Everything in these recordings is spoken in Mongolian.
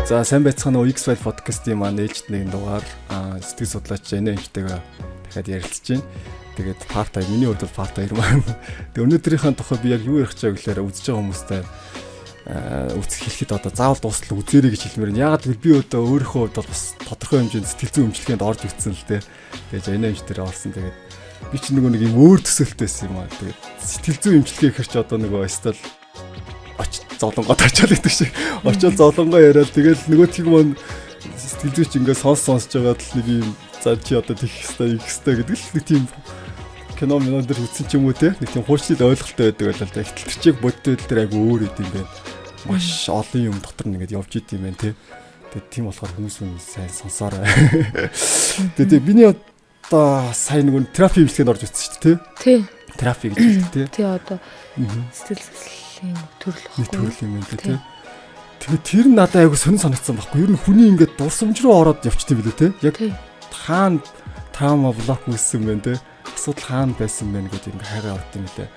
За сайн байцгаана уу X-File podcast-ийн маань ээлжид нэгэн дугаар сэтгэл судлаач Энээмтэйгээ дахиад ярилцж байна. Тэгээд part 2 миний хувьд part 2 маань. Тэгээд өнөөдрийнхээ тухай би яг юу ярих чааг гэхээр үзэж байгаа хүмүүстэй үзэх хэлэхэд одоо заавал дуустал үзээрэй гэж хэлмээр нь. Яагаад гэвэл би одоо өөрийнхөө хувьд бас тодорхой хэмжээнд сэтгэл зүйн эмчилгээнд орж ирсэн л дээ. Тэгээд Энээмтээр орсон. Тэгээд би ч нэг юм өөр төсөөлттэй байсан юм аа. Тэгээд сэтгэл зүйн эмчилгээ гэхэр чи одоо нөгөө стил золонгоо тарчаал гэдэг шиг очоод золонгоо яриад тэгэл нөгөө тийм маань сэтгэл зүйч ингээд сонсож байгаад л нэг юм за чи одоо тийх хэвээр гэдэг л нэг тийм кино дээр үзсэн ч юм уу те нэг тийм хуурчлал ойлголттой байдаг байлаа л да. Гэтэл тэр чиг бодтой дээр айгу өөр идэм байх. Маш олон юм дотор нь ингээд явж идэм байх те. Тэгээд тийм болохоор хүмүүс сайн сонсоорой. Тэгээд миний одоо сайн нэг терапи хэмжлэгэнд орж үзсэн шүү дээ те. Тий. Терапи гэж хэлдэг те. Тий одоо сэтгэл төрөл юм байна тий. Тэгээд тэр нь надад айгу сонир санагдсан байхгүй. Ер нь хүний ингээд дурсамж руу ороод явчихдээ билээ тий. Яг хаана травма блок үүссэн байна тий. Асуудал хаана байсан бэ гэдэг ингээд хайгаа авт юм лээ.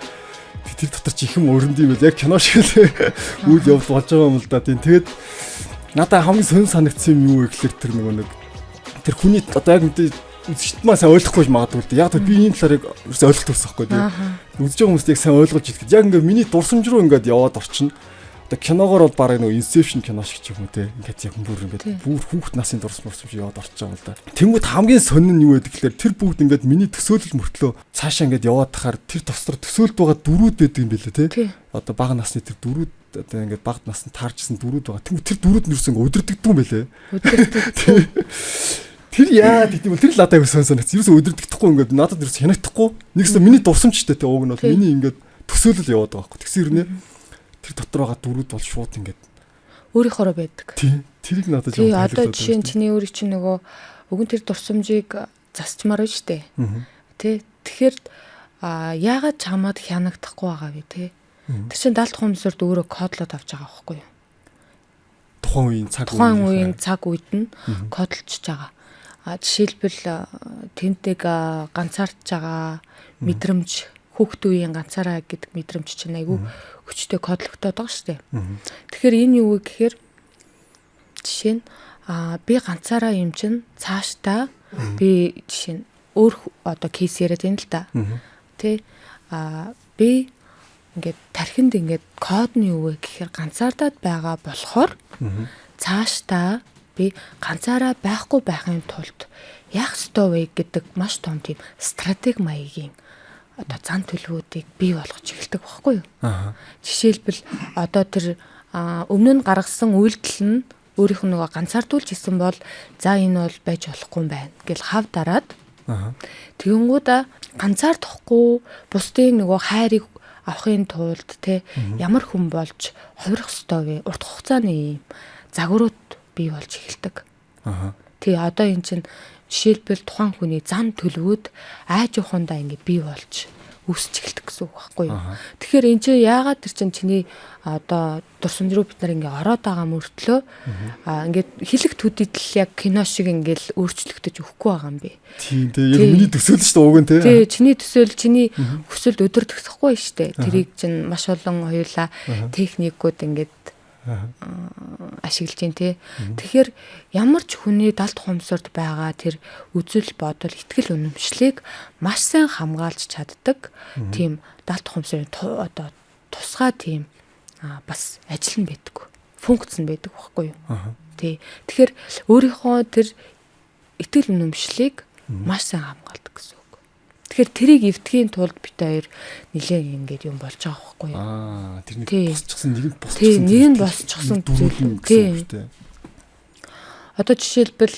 Тэр дотор ч их юм өрөнд юм байл. Яг кино шиг л үйл явдал болж байгаа юм л да тий. Тэгээд надад хамгийн сонир санагдсан юм юу вэ гэхээр тэр нэг тэр хүний одоо яг мэдээ үзэгчд маань сайн ойлгохгүй магадгүй л дээ. Яг би энэ талаарыг ерөөсөй ойлголт төрсөн байхгүй тий. Үзэж байгаа хүмүүст яг сайн ойлгож идэхэд яг ингээд миний дурсамж руу ингээд яваад орчин. Одоо киногоор бол бараг нэг Inception кино шиг ч юм уу тий. Ингээд яг бүр хүүхд насын дурсамж яваад орж байгаа юм л да. Тэнгүүд хамгийн сонин нь юу вэ гэхээр тэр бүгд ингээд миний төсөөлөл мөртлөө цаашаа ингээд яваад тахаар тэр тосдор төсөөлд байгаа дөрүүд байдаг юм билээ тий. Одоо бага насны тэр дөрүүд одоо ингээд багт насанд таарчсан дөрүүд байгаа. Тэнгүүд тэр дөрүүд нь ерөөсөө өдөрдөгдөг юм билээ. Тэр яа гэдэг юм тэр л надад сон санагц. Ерөөсөө өдөрдөгдөхгүй ингээд надад ерөөсөө хянагдахгүй. Нэгсээ миний дурсамжтай те уг нь бол миний ингээд төсөөлөл яваад байгаа байхгүй. Тэгсэн хэрнээ тэр дотор байгаа дөрүүд бол шууд ингээд өөрийнхоороо байдаг. Тий. Тэрийг надад жоо таалагдаад. Одоо жишээ нь чиний өөрийн чинь нөгөө өгөн тэр дурсамжийг засчмаар байна штэ. Тэ. Тэгэхээр яагаад чамаад хянагдахгүй байгаа вэ те? Тэр чинь 70 хүмүүсд өөрөө кодлоод авч байгаа байхгүй юу? Тухайн үеийн цаг үед нь кодлж байгаа. Жишээлбэл тэнтэйг ганцаардж байгаа мэдрэмж хүүхэд үеийн ганцаараа гэдэг мэдрэмж чинь айгүй хүчтэй кодлогдоод байгаа шүү дээ. Тэгэхээр энэ юу вэ гэхээр жишээ нь би ганцаараа юм чинь цаашдаа би жишээ нь өөр одоо кейс яриад байна л да. Тэ би ингээд тархинд ингээд код нь юу вэ гэхээр ганцаардаад байгаа болохоор цаашдаа би ганцаараа байхгүй байхын тулд яах ёстой вэ гэдэг маш том тийм стратеги маягийн одоо зан төлөвүүдийг бий болгож эхэлдэг байхгүй юу? Жишээлбэл одоо тэр өмнө нь гаргасан үйлдэл нь өөрийнх нь нөгөө ганцаардуулж исэн бол за энэ бол байж болохгүй юм байна гэл хав дараад тэгэнгүүтээ ганцаардахгүй бусдын нөгөө хайрыг авахын тулд те ямар хүн болж хувирах ёстой вэ? Урт хугацааны загварууд бий болж эхэлдэг. Тий одоо эн чинь жишээлбэл тухайн хүний зан төлөвүүд айж ухандаа ингэ бий болж өсөж эхэлдэг гэсэн үг байхгүй юу. Тэгэхээр эн чинь яагаад тэр чинь чиний одоо дурсамж руу бид нар ингэ ороод байгаа мөртлөө ингээд хилэг төдийдл яг кино шиг ингээл өөрчлөгдөж өгөхгүй байгаа юм бэ. Тийм яг миний төсөөлөл шүү дээ уг нь тий. Тий чиний төсөөлөл чиний хүсэлд өдөртөгдөхгүй шүү дээ. Тэрийг чинь маш олон хоёулаа техникүүд ингээд ашиглаж байна тий. Тэгэхээр ямар ч хүний 70 хумсард байгаа тэр үзэл бодол итгэл үнэмшлийг маш сайн хамгаалж чаддаг тийм 70 хумсарын одоо тусгай тийм бас ажил нь байдаг. Функц нь байдаг байхгүй юу? Тий. Тэгэхээр өөрийнхөө тэр итгэл үнэмшлийг маш сайн хамгаалдаг гэсэн. Тэгэхээр тэрийг эвдэхийн тулд бит хоёр нэлээд ингээд юм болж байгаа байхгүй юу? Тэр босчихсан нэг нь босчихсан. Тийм, нэг нь босчихсан зүйл. Тийм. Одоо жишээлбэл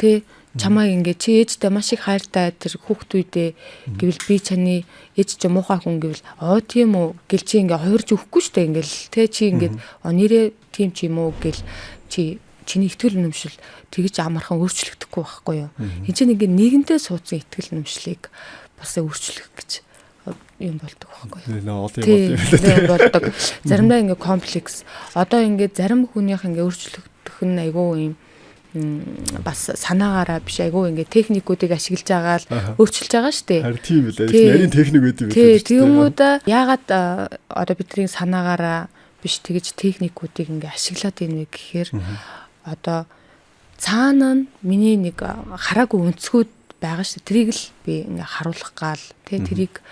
тий чамайг ингээд чи ээжтэй маш их хайртай тэр хүүхэд үедээ гэвэл би чаны ээж чи муухай хүн гэвэл тийм үү гэл чи ингээд хоёрж өгөхгүй штэ ингээл тий чи ингээд нэрээ тийм ч юм уу гэл чи чиний итгэл үнэмшил тэгж амархан өөрчлөгдөхгүй байхгүй юу. Энд чинь ингээд нэгэнтээ суудсан итгэл үнэмшлийг бас өөрчлөх гэж юм болдог байхгүй юу. Тийм болдог. Заримдаа ингээд комплекс. Одоо ингээд зарим хүнийх ингээд өөрчлөгдөх нь айгүй юм бас санаагаараа биш айгүй ингээд техникүүдийг ашиглаж байгаа л өөрчилж байгаа шүү дээ. Харин тийм үлээ. Нарийн техник үүдээ бид. Тийм үү да яагаад одоо бидний санаагаараа биш тэгж техникүүдийг ингээ ашиглаад ийн вэ гэхээр одоо цаана нь миний нэг хараагүй өнцгүүд байгаа шүү. Тэрийг л би ингээ харуулах гал тий тэрийг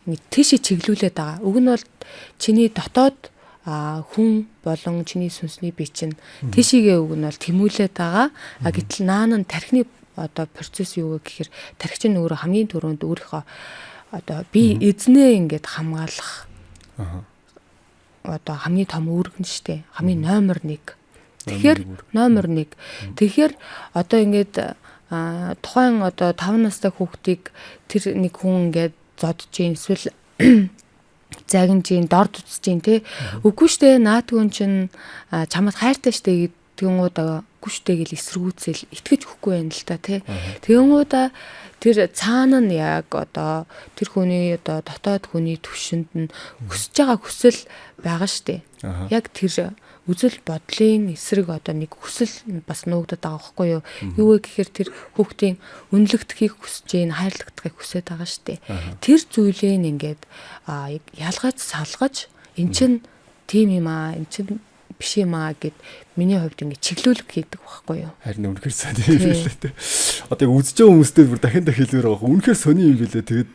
ингээ тийшээ чиглүүлээд байгаа. Уг нь бол чиний дотоод хүн болон чиний сүнсний бие чинь тийшээгээ уг нь бол тэмүүлээд байгаа. Гэтэл наан нь тархины одоо процесс юу вэ гэхээр тархич нь өөрөө хамгийн түрүүнд өөрийнхөө одоо би эзнээ ингээд хамгаалах одоо хамгийн том үүрэг нь штэ хамгийн номер 1. Тэгэхээр номер 1. Тэгэхээр одоо ингээд тухайн одоо 5 настай хүүхдийг тэр нэг хүн ингээд зодж ийн эсвэл загнаж ийн дорд үзэж ийн те үгүй штэ наадгүй чинь чамд хайртай штэ тэгүнгуудаа гүштэй гэл эсэргүүцэл итгэж өгөхгүй байна л та тий. Тэгүнгуудаа тэр цаана нь яг одоо тэр хүний одоо дотоод хүний төвшөнд нь хүсэж байгаа хүсэл байгаа штэ. Яг тэр үзэл бодлын эсрэг одоо нэг хүсэл бас нуугдаад байгаа байхгүй юу? Юу вэ гэхээр тэр хүүхдийн үнэлэгдэхийг хүсэж ийн, хайрлагдахыг хүсэж байгаа штэ. Тэр зүйлийг ингээд ялгаж салгаж эн чин тийм юм эн чин биш юм гэд миний хувьд ингэ чиглүүлэг хийдэг байхгүй юу? Харин үнэхээр сони юм билээ те. Одоо үзэж байгаа хүмүүстээ бүр дахин хэлмээр байгаа. Үнэхээр сони юм билээ. Тэгээд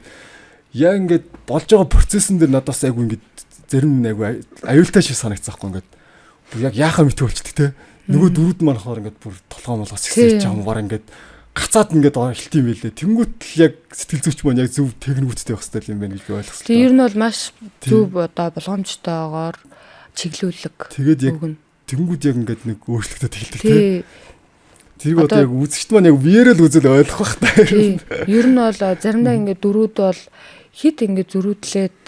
яг ингээд болж байгаа процессын дээр надаас айгу ингээд зарим айгу аюултай шиг санагдсан байхгүй ингээд. Бүр яг яахаа мэт болчдөг те. Нөгөө дөрүүд маань болохоор ингээд бүр толгоо молгос ихсэж чамгаар ингээд гацаад ингээд хэлт юм билээ. Тэнгүүт л яг сэтгэл зүйч маань яг зөв техникүүдтэй байх хэрэгтэй юм байна гэж би ойлгосон. Тэгээ ер нь бол маш зөв одоо болгоомжтойгоор чиглүүлэг. Тэгээд яг тэнгүүд яг ингээд нэг өөрчлөгдөд хэлдэг тийм. Тэрийг одоо яг үзэгчд маань яг биеэрэл үзэл ойлгох бах та. Ер нь бол заримдаа ингээд дөрүүд бол хит ингээд зөрүүдлээд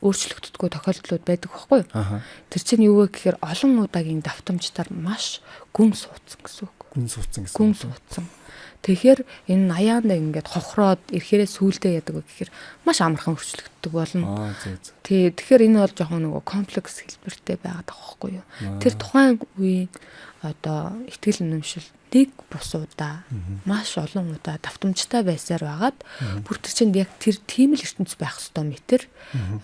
өөрчлөгддөггүй тохиолдлууд байдаг байхгүй юу? Тэр чинь юу вэ гэхээр олон удаагийн давтамжтаар маш гүн суудсан гэсэн үг. Гүн суудсан. Тэгэхээр энэ аяанд ингээд хохроод ирэхээрээ сүулдэ яадаг вэ гэхээр маш амархан өөрчлөгддөг болно. Тэгэхээр энэ бол жоохон нөгөө комплекс хэлбэртэй байгаад байгаа байхгүй юу? Тэр тухайн үеийн одоо ихтгэл үнэмшил нэг бус удаа маш олон удаа давтамжтай байсаар байгаад бүр тэр чинь яг тэр тийм л ертөнц байх хэвээр метр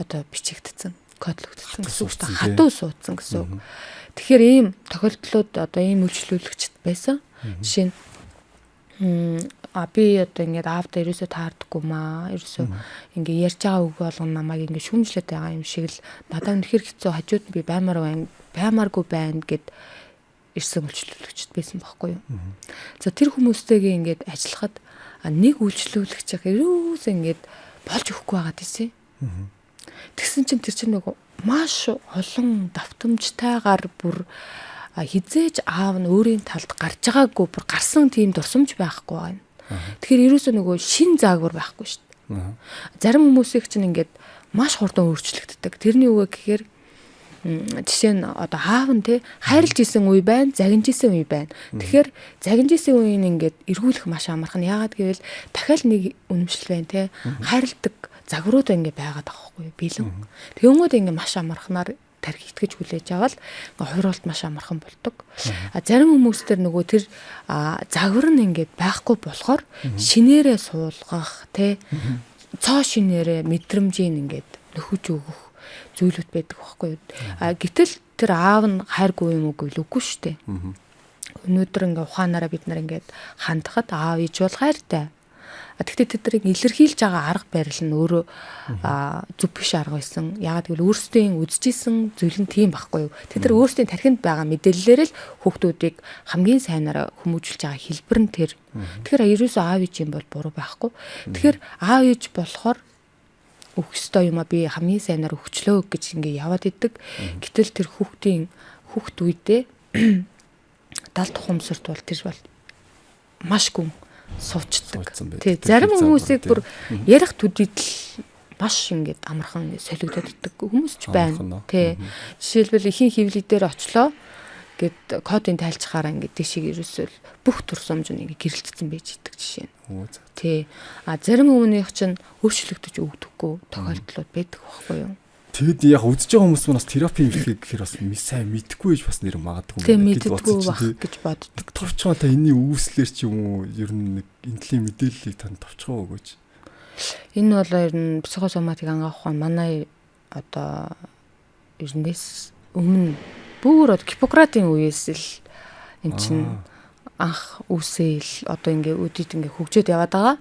одоо бичигдсэн, кодлогдсон гэсэн үг. Хатуу суудсан гэсэн үг. Тэгэхээр ийм тохиолдлууд одоо ийм үйлчлүүлэгчд байсан. Жишээ нь би одоо ингээд аавда ерөөсөө таардаггүй маа. Ерөөсөө ингээд ярьж байгаа үг болгоно намайг ингээд шүүмжлээд байгаа юм шиг л надад үнэхээр хэцүү хажууд нь би баймааргүй байна гэд ирсэн үйлчлүүлэгчд байсан байхгүй юу. За тэр хүмүүстэйгээ ингээд ажиллахад нэг үйлчлүүлэгч яг ерөөсөө ингээд болж өгөхгүй байгаа тийсэн. Тэгсэн чинь тэр чинь нөгөө маш олон давтамжтайгаар бүр хизээж аав нь өөрийн талд гарч байгаагүй бүр гарсан тийм дурсамж байхгүй байна. Тэгэхээр ерөөсөө нөгөө шин заагвар байхгүй шүү дээ. Зарим хүмүүсийг чинь ингээд маш хурдан өөрчлөгддөг. Тэрний үг гэхээр жишээ нь одоо аав нь те хайрлж исэн үе байна, загинж исэн үе байна. Тэгэхээр загинж исэн үеийг ингээд эргүүлэх маш амархан. Яагаад гэвэл дахиад нэг үнэмшил байна те. Хайрладаг загварууд ингээд байгаад байгаа байхгүй юу? Бэлэн. Тэгэнгүүт ингээд маш амарханаар тархи итгэж хүлээж аваад хувиралт маш амархан болдог. Зарим хүмүүс төр нөгөө тэр загвар нь ингээд байхгүй болохоор шинээрээ суулгах те цоо шинээрээ мэдрэмжийн ингээд нөхөж өгөх зүйлүүд байдаг байхгүй юу. Гэтэл тэр аав нь хайргүй юм уу гэвэл үгүй шүү дээ. Өнөөдөр ингээд ухаанаараа бид нар ингээд хандхад аав ээж бол хайртай. Тэгтээ тэднийг илэрхийлж байгаа арга барил нь өөрөө зүв биш арга байсан. Яагаад гэвэл өөрсдийн үзэжсэн зүйл нь тийм байхгүй юу. Тэд нар өөрсдийн тархинд байгаа мэдээллээр л хүүхдүүдийг хамгийн сайнаар хүмүүжүүлж байгаа хэлбэр нь тэр. Тэгэхээр ерөөсөө аав ээж юм бол буруу байхгүй. Тэгэхээр аав ээж болохоор өгөх ёстой юм би хамгийн сайнаар өгчлөө гэж ингээ яваад идэг. Гэтэл тэр хүүхд үедээ 70 тухамсарт бол тэр бол маш гүн суучдаг. Тий, зарим хүмүүсийг бүр ярих төдийдл маш ингээд амархан солигдоод иддэг хүмүүс ч байна. Тий. Жишээлбэл ихэнх хөвлөдээр очлоо гэд кодын тайлцахаараа ингээд дэшиг ерөөсөл бүх турсамж нь ингээд гэрэлтсэн байж идэг жишээ нь. Тий. Зарим хүмүүнийх чинь өөрчлөгдөж өгдөггүй тохиолдлууд байдаг байхгүй юу? Тэгэд яг үзэж байгаа хүмүүс бас терапи хийх гэхээр бас сайн мэдхгүй байж бас нэр магадгүй мэддэггүй байх гэж боддог. Товчхон та энэний үүслэр ч юм уу ер нь нэг энэлийн мэдээллийг тань товчхон өгөөч. Энэ бол ер нь психосоматик ангаах ухаан манай одоо ернээс өмнө бүр Гиппократийн үеэс л эн чинь анх үсээл одоо ингээ үдэд ингээ хөгжөөд яваад байгаа.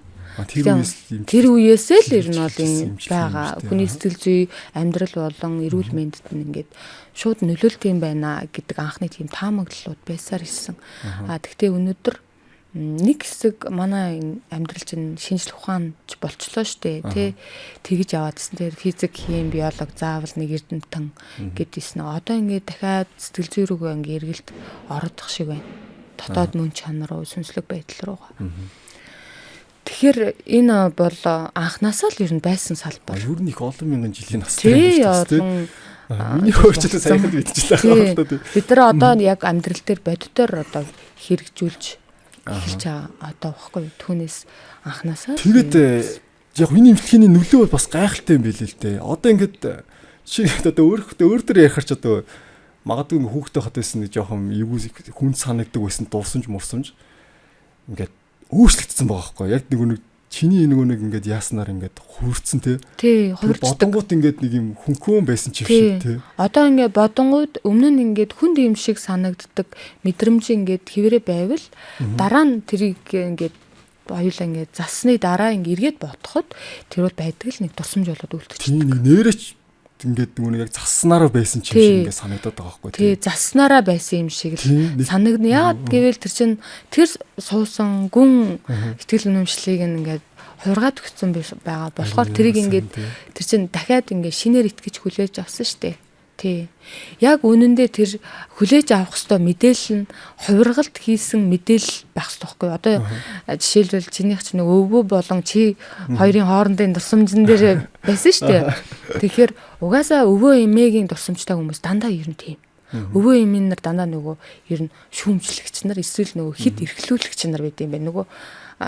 Тэр үеэсээ л ер нь бол энэ байгаа. Хүний сэтгэл зүй, амьдрал болон эрүүл мэндэд нь ингээд шууд нөлөөлт юм байна гэдэг анхны тийм таамаглалууд байсаар ирсэн. Тэгтээ өнөөдөр нэг хэсэг манай амьдрал чинь шинжлэх ухаанч болчлоо штэ тий. Тэгж яваадсэн. Тэр физик, хим, биолог заавал нэг эрдэмтэн гэдгийс нь одоо ингээд дахиад сэтгэл зүй рүү ингээд эргэлт орох шиг байна. Дотоод мөн чанар руу, сүнслэг байдал руугаа. Тэгэхээр энэ бол анхнаасаа л ер нь байсан салбар. Ер нь их олон мянган жилийн настай юм шүү дээ. Миний хөөчлөө саяхан мэдчихлээ байна. Бид нар одоо яг амьдрал дээр бодитоор одоо хэрэгжүүлж эхэлж байгаа одоо баггүй түүнээс анхнаасаа. Тэгээд яг миний имтхиний нөлөө бол бас гайхалтай юм билээ л дээ. Одоо ингээд жишээ одоо өөр төр ярихаар ч одоо магадгүй хүүхдээ хат байсан нэг жоохон эвгүй хүн санагддаг байсан дурсамж мурсамж ингээд өөрчлөгдсөн байгаа байхгүй яг нэг чиний нэг ингээд яаснаар ингээд хурцсан тий хувирчдаг бодонгууд ингээд нэг юм хөнхөн байсан ч шиг тий одоо ингээд бодонгууд өмнө нь ингээд хүнд юм шиг санагддаг мэдрэмж ингээд хэврээ байвал дараа нь тэрийг ингээд хоёулаа ингээд засны дараа ингээд эргээд бодоход тэр бол байдаг л нэг тусамж болоод үлдчихдэг тий нэрэж ингээд нэг яг заснараа байсан ч юм шиг ингээд санагдаад байгаа байхгүй тий заснараа байсан юм шиг л санагдна яагаад гэвэл тэр чин тэр суусан гүн ихтгэл үнэмшлийг ингээд хургаад өгсөн байгаа болохоор тэрийг ингээд тэр чин дахиад ингээд шинээр итгэж хүлээж авсан штэ тий яг үнэндээ тэр хүлээж авах хэвээр мэдээлэл нь хувиргалт хийсэн мэдээлэл байх хэрэгтэй байхгүй одоо жишээлбэл чинийх ч нэг өвгөө болон чи хоёрын хоорондын дурсамжн дээр байсан штэ тэгэхээр угаасаа өвөө эмээгийн дурсамжтай хүмүүс дандаа ер нь тийм өвөө эмийн нар дандаа нөгөө ер нь шүүмжлэгч нар эсвэл нөгөө хид эрхлүүлэгч нар байд юм байна нөгөө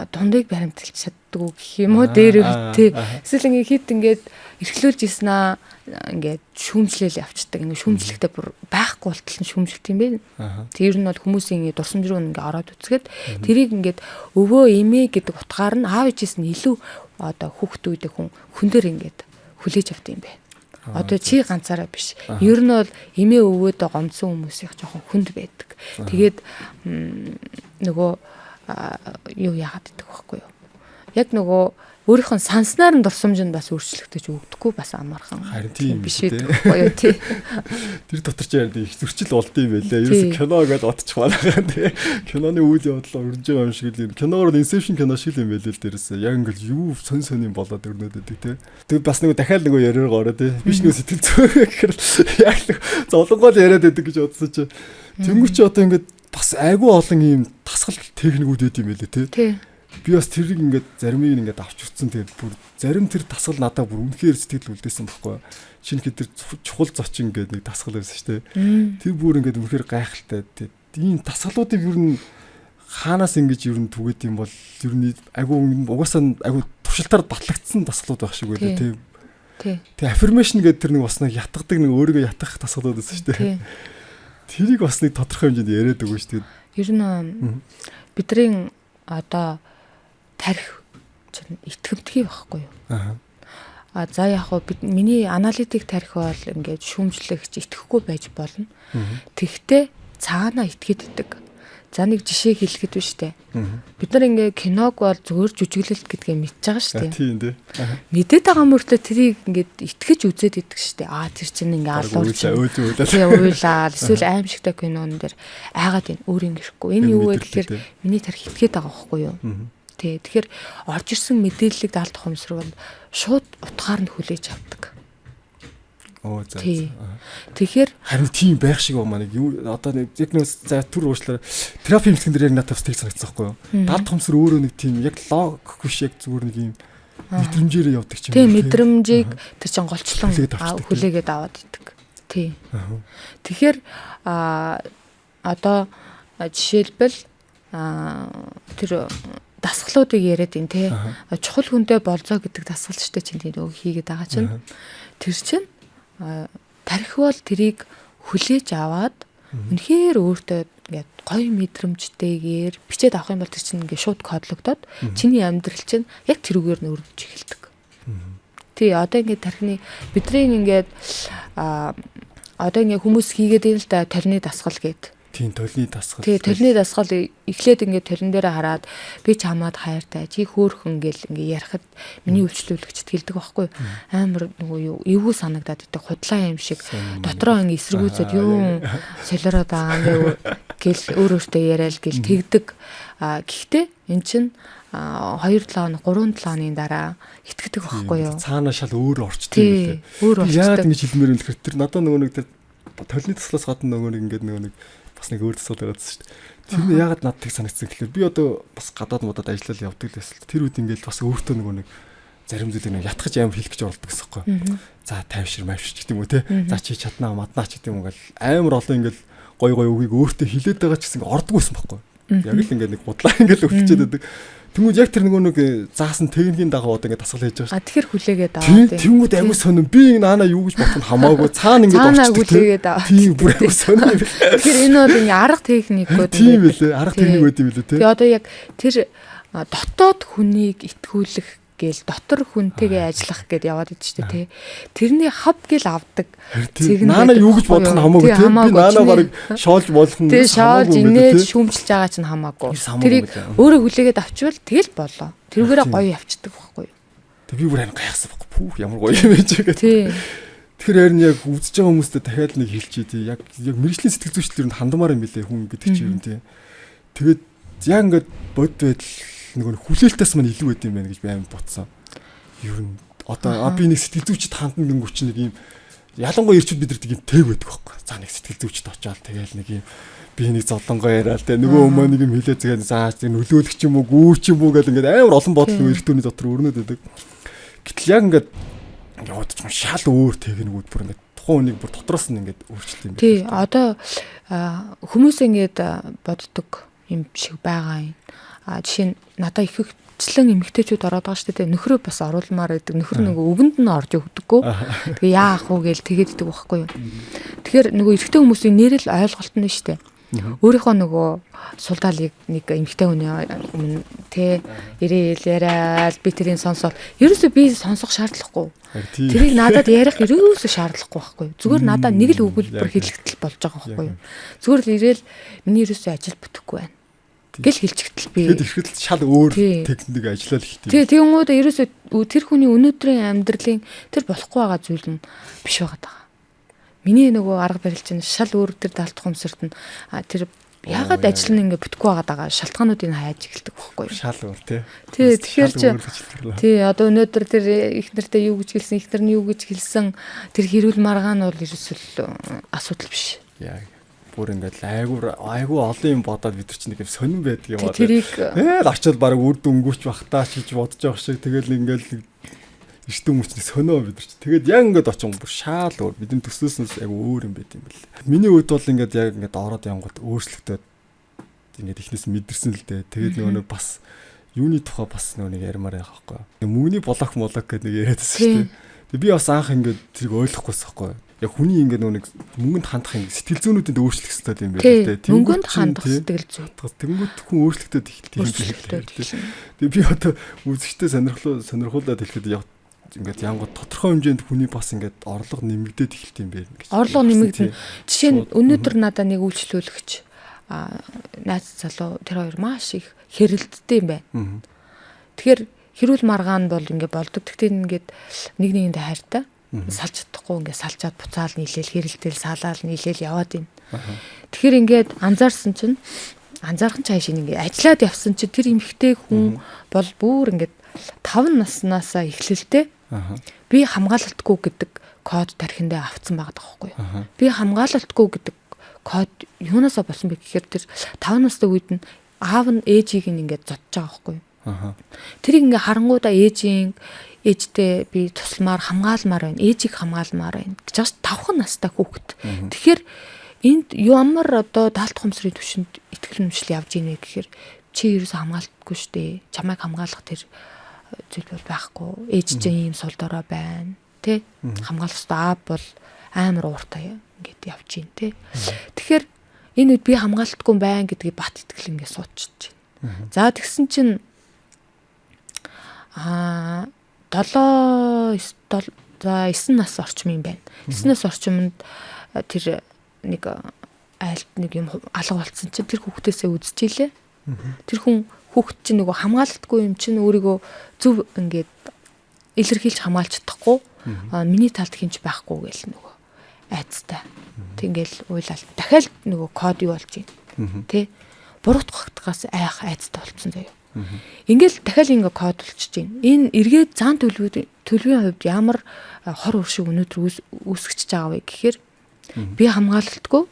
дундыг баримталж чаддгүй гэх юм уу дээр тий эсвэл ингээ хит ингээд эрхлүүлж ийсэн аа ингээд шүүмжлэл явцдаг ингээ шүүмжлэхтэй бүр байхгүй болтол нь шүүмжлэлт юм байна. Тэр нь бол хүмүүсийн дурсамж руу ингээ ороод үцгээд тэрийг ингээд өвөө эмээ гэдэг утгаар нь аав ээжээс нь илүү одоо хүүхдүүд хүн дээр ингээд хүлээж авт юм байна. Одоо чи ганцаараа биш. Ер нь бол эмээ өвөөдөө гомдсон хүмүүсийн жоохон хүнд байдаг. Тэгээд нөгөө юу яагаад гэдэг вэ юу? Яг нөгөө өөрийнх нь санснаар нь дурсамж нь бас өөрчлөгдөж өгдөггүй бас амархан. Харин тийм биш үү юу тий. Тэр дотор ч яг их зөрчил болд юм байлаа. Ерөөс кино гэж бодчих балаа тий. Киноны үйл явдлаа өрнж байгаа юм шиг л киноор Inception кино шиг юм байлээ л дээрээс. Яг ингээл юу сон юм болоод өрнөд өгдөг тий. Тэгээд бас нөгөө дахиад нөгөө яриаг ороо тий. Биш нөгөө сэтгэл зүй гэхээр яг золонгол яриад байдаг гэж бодсон чи. Тэнгүүч одоо ингээд бас айгүй олон ийм тасгал техникүүд байд юм байлээ тий. Би бас тэрийг ингээд заримыг ингээд авч утсан тэгээд бүр зарим тэр тасгал надад бүр үнэхээр сэтгэл үлдээсэн байхгүй. Шинэ тэр чухал зочин ингээд нэг тасгал байсан шүү дээ. Тэр бүр ингээд үнэхээр гайхалтай. Тэгээд ийм тасгалуудыг ер нь хаанаас ингэж ер нь түгээд юм бол ер нь айгүй угаасаа айгүй туршилтаар батлагдсан тасгалууд байх шиг байлаа тий. Тэг affirmation гэдэг тэр нэг бас нэг ятгадаг нэг өөрийгөө ятгах тасгалууд байсан шүү дээ. Тэрийг бас нэг тодорхой хэмжээнд яриад өгөө шүү дээ. Ер нь бидний одоо тарих чинь итгэвдгий байхгүй юу? За яг хоо миний аналитик тарих бол ингээд шүүмжлэгч итгэхгүй байж болно. Тэгтээ цаанаа итгээд идэг. За нэг жишээ хэлэхэд биш үү? Бид нар ингээ киног бол зөвхөн жүжиглэлт гэдгээ мэдж байгаа шүү дээ. Тийм дээ. Мэдээд байгаа мөртөө тэрийг ингээд итгэж үзээд идэг шүү дээ. Тэр чинь ингээ алуулж уйлаа. Эсвэл аимшигтай кинон дээр айгаад байна. Өөр ингэхгүй. Энэ юу вэ гэхээр миний тарих итгээд байгаа байхгүй юу? Тэгэхээр орж ирсэн мэдээллийг даалт ухамсарвал шууд утгаар нь хүлээж авдаг. Тэгэхээр харин тийм байх шиг байна. Нэг юу одоо нэг за төр уучлаарай. Терапи хэмжлэгэн дээр яг надад тийг санагдсан байхгүй юу? Даалт ухамсар өөрөө нэг тийм яг лог биш яг зүгээр нэг юм мэдрэмжээр явдаг юм. Тийм мэдрэмжийг тэр чин голчлон хүлээгээд аваад идэг. Тийм. Тэгэхээр одоо жишээлбэл тэр дасгалуудыг яриад ин тий чухал хүнтэй болзоо гэдэг дасгал ч чинь тийм хийгээд байгаа чинь тэр чинь тарих бол тэрийг хүлээж аваад үнэхээр өөртөө ингээд гоё мэдрэмжтэйгээр бичээд авах юм бол тэр чинь ингээд шууд кодлогдоод чиний амьдрал чинь яг тэрүүгээр нь өрнөж эхэлдэг. Тий одоо ингээд тархины бидний ингээд одоо ингээ хүмүүс хийгээд юм л да торины дасгал гээд. Тийм толны дасгал. Тий, торины дасгал эхлээд ингээ торин дээр хараад би ч хамаад хайртай чи хөөхөн гэл ингээ ярихад миний үйлчлүүлэгчд хэлдэг байхгүй амар нөгөө эвгүй санагдаад идэг худлаа юм шиг дотроо ингээ эсэргүүцээд юу солиороод байгаа юм бэ гэл өөрөөсөө яриад гэл тэгдэг. Гэхдээ эн чин 2-7 хоног 3-7 хоногийн дараа итгэдэг байхгүй юу? Цаана шал өөр орчдөг юм лээ. Өөр орчдөг. Яагаад ингэж хэлмээр юм гэхээр тэр надад нөгөө нэг тэр толны таслаас гадна нөгөө нэг ингээд нөгөө нэг бас нэг өөр төсөл байгаадсэн шүү дээ. Тэр нь яагаад надад тэг санагдсан гэхээр би одоо бас гадаад модод ажиллаад явдаг л байсан. Тэр үед ингээд бас өөртөө нөгөө нэг зарим зүйлийг нэг ятгах амар хэлэх гэж оролдог гэсэн юм байна. За тайвшир мавшир ч гэдэг юм уу те. За чи чаднаа маднаа ч гэдэг юм ингээл амар олон ингээд гой үгийг өөртөө хилээд байгаа ч гэсэн ордог байсан байхгүй. Яг л ингээд нэг будлаа ингээд өвччээд байдаг. Тэнгүүд яг тэр нөгөө нэг заасан техникийн дагуу одоо ингээд дасгал хийж байгаа шүү. Тэгэхээр хүлээгээд аваа тийм. Тэнгүүд аягүй сонирн. Би наана юу гэж бодох нь хамаагүй. Цаана ингээд орчдөг. Хүлээгээд аваа. Тийм бүр аягүй сонирн. Тэгэхээр энэ бол ингээ арга техникүүд тийм билээ. Арга техник байд юм билээ тий. Тэгээ одоо яг тэр дотоод хүнийг итгүүлэх гээл дотор хүнтэйгээ ажиллах гэд яваад идэв шүү дээ тий. Тэрний хав гэл авдаг. Наана юу гэж бодох нь хамаагүй тий. Би наана барыг шоолж болох нь тий. Шоолж инээж шүүмжилж байгаа чинь хамаагүй. Тэрийг өөрөө хүлээгээд авчвал тэгэл болоо. Тэрүүгээрээ гоё явцдаг байхгүй юу? Тэг би бүр харин гайхсан байхгүй. Пүүх ямар гоё юм байж байгаа. Тий. Тэгэхээр харин яг үзэж байгаа хүмүүстээ дахиад нэг хэлчихье тий. Яг мэрэгжлийн сэтгэл зүйчлэлээр нь хандмаар юм билээ хүн гэдэг чинь юм тий. Тэгээд яг ингээд бод байдал нөгөө хүлээлтээс мань илүү байд юм байна гэж би амар ботсон. Ер нь одоо би нэг сэтгэл зүйчд хандан гингүүч нэг юм ялангуяа ирчүүд бид нар тийм тэг байдаг байхгүй. За нэг сэтгэл зүйчд очиад тэгэл нэг юм би нэг золонгоо яриад те нөгөө өмөө нэг юм хилээ зэгээд заа нөлөөлөх ч юм уу гүүч юм уу гэл ингээд амар олон бодол эртөөний дотор өрнөд байдаг. Гэтэл яг ингээд яваад ч юм шал өөр техникүүд бүр ингээд тухайн үнийг бүр дотроос нь ингээд өөрчлөлт юм байна. Тий, одоо хүмүүс ингээд боддог юм шиг байгаа юм. Жишээ нь надаа ихэвчлэн эмэгтэйчүүд ороод байгаа шүү дээ. Нөхрөө бас оруулмаар байдаг. Нөхөр нөгөө өвөнд нь орж өгдөггүй. Тэгээ яах вэ гээл тэгээд идэг байхгүй юу. Тэгэхээр нөгөө эрэгтэй хүмүүсийн нэрэл ойлголт нь шүү дээ. Өөрийнхөө нөгөө сулдаалыг нэг эмэгтэй хүний өмнө тэ ирээл яриад би тэрийг сонсоод ерөөсөө би сонсох шаардлагагүй. Тэрийг надад ярих ерөөсөө шаардлагагүй байхгүй юу. Зүгээр надад нэг л өгүүлбэр хэлэгдэл болж байгаа байхгүй юу. Зүгээр л ирээл миний ерөөсөө ажил бүтэхгүй байна гэл хэлчихтэл би. Тэгэд ирэхэд шал өөр техник ажиллаад ихтэй. Тий, тэгэнгүүт ерөөсөө тэр хүний өнөөдрийн амьдралын тэр болохгүй байгаа зүйл нь биш байгаа даа. Миний нөгөө арга барил чинь шал өөр тэр даалт хумсарт нь тэр яагаад ажил нь ингээ бүтггүй байгаа шалтгаануудыг хайж эхэлдэг байхгүй юу? Шал өөр тий. Тий, тэгэхээр чи тий одоо өнөөдөр тэр их нартай юу гэж хэлсэн, их нар нь юу гэж хэлсэн тэр хэрүүл маргаан нь бол ерөөсөө асуудал биш. Яа. Бүр ингээд айгүй олон юм бодоод бид нар чинь нэг юм сонирн байдаг юм аа. Тэрийг очиод баг үр дүнгүүч бахтаа гэж бодож байгаа шиг тэгэл ингээд эртэн хүмүүст сонио бид нар чинь. Тэгээд яг ингээд очин бүр шаал өөр бидний төслөөснөөс айгүй өөр юм байт юм бэл. Миний хувьд бол ингээд яг ингээд ороод явгот өөрчлөлтөд ингээд ихнээс мэдэрсэн л дээ. Тэгээд нөгөө бас юуны тухай бас нөгөө нэг ярмаар байгаа байхгүй. Мөнгөний блок гэдэг нэг яриадсэн шүү дээ. Тэгээд би бас анх ингээд тэрийг ойлгохгүйсэн байхгүй. Яг хүний ингээд нэг мөнгөнд хандах юм сэтгэл зүйнүүдэд өөрчлөх хэрэгтэй юм байна лээ. Мөнгөнд хандах сэтгэл зүй. Тэнгүүд хүн өөрчлөлтөд эхэлдэг. Тэгээ би одоо үзэгчтэй сонирхуулаад хэлэхэд яг ингээд янгууд тодорхой хэмжээнд хүний бас ингээд орлого нэмэгдээд эхэлт юм байна гэж. Орлого нэмэгдэн. Жишээ нь өнөөдөр надаа нэг үйлчлүүлэгч найз залуу тэр хоёр маш их хэрэлддэг юм байна. Тэгэхээр хэрүүл маргаан бол ингээд болдог. Тэгтээ ингээд нэг нэгэндээ хайртай. Салж чадахгүй ингээд салжаад буцаал нийлээл хэрэлдээл салаал нийлээл яваад байна. Тэгэхээр ингээд анзаарсан чинь анзаархан цааш ингээд ажиллаад явсан чинь тэр эмэгтэй хүн бол бүр ингээд 5 наснаасаа эхлэлтэй би хамгаалалтгүй гэдэг код тархиндээ авцсан байгаа даахгүй. Би хамгаалалтгүй гэдэг код юунаасаа болсон бэ гэхээр тэр 5 настай үед нь аав нь ээжийг ингээд зодж байгаа байхгүй. Тэрийг ингээд харангуудаа ээжтэй би тусламаар хамгаалмаар байна. Ээжийг хамгаалмаар байна. Гэж 5 настай хүүхэд. Тэгэхээр энд ямар одоо даалт хумсрын түвшинд итгэл үнэмшил явж ийнэ гэхээр чи ерөөсөө хамгаалтгүй штэ. Чамайг хамгаалах тэр зүйл бол байхгүй. Ээж чинь ийм сул дорой байна. Тэ? Хамгаалах ёстой аав бол амар ууртай ингээд явж ийн тэ. Тэгэхээр энэ үед би хамгаалтгүй байна гэдгийг бат итгэл ингээд суучиж байна. За тэгсэн чинь 9 нас орчим юм байна. 9 нас орчимд тэр нэг айлт нэг юм алга болцсон чинь тэр хүүхдээсээ үзчихилээ. Тэр хүүхд чинь нөгөө хамгаалалтгүй юм чинь өөрийгөө зөв ингээд илэрхийлж хамгаалж чадахгүй миний талд хинч байхгүй гэл нөгөө айцтай. Тэгэл уйлал дахиад нөгөө код юу болж байна. Тэ буруутгахтгаас айцтай болцсон заяа. Ингээл дахиад ингээ код болчихж байна. Энэ эргээд зан төлөвийн хувьд ямар хор уршиг өнөөдөр үүсгэж байгаа вэ гэхээр би хамгаалалтгүй